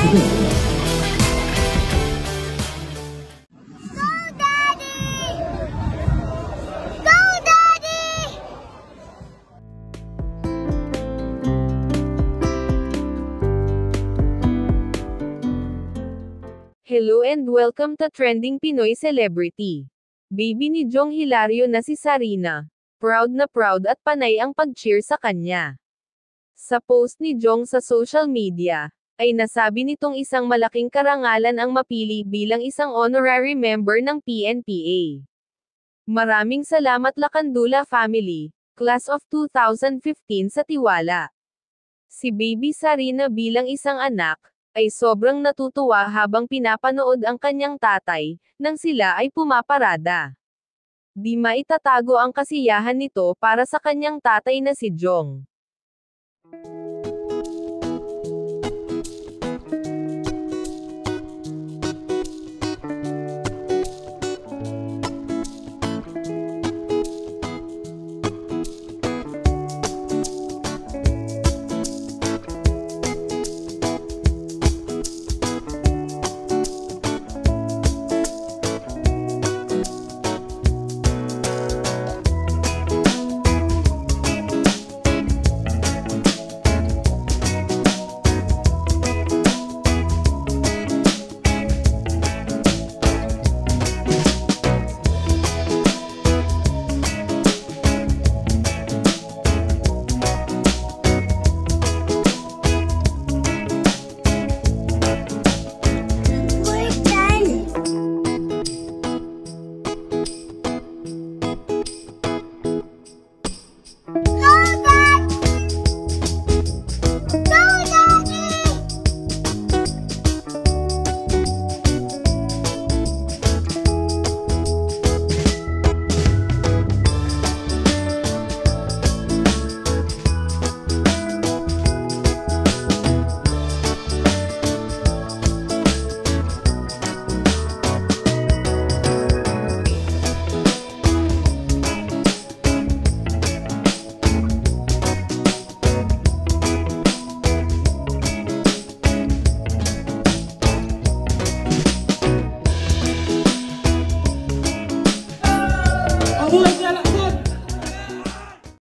Hello and welcome to Trending Pinoy Celebrity. Baby ni Jong Hilario na si Sarina. Proud na proud at panay ang pag-cheer sa kanya. Sa post ni Jong sa social media, ay nasabi nitong isang malaking karangalan ang mapili bilang isang honorary member ng PNPA. Maraming salamat Lakandula family, Class of 2015 sa tiwala. Si Baby Sarina bilang isang anak, ay sobrang natutuwa habang pinapanood ang kanyang tatay, nang sila ay pumaparada. Di maitatago ang kasiyahan nito para sa kanyang tatay na si Jong.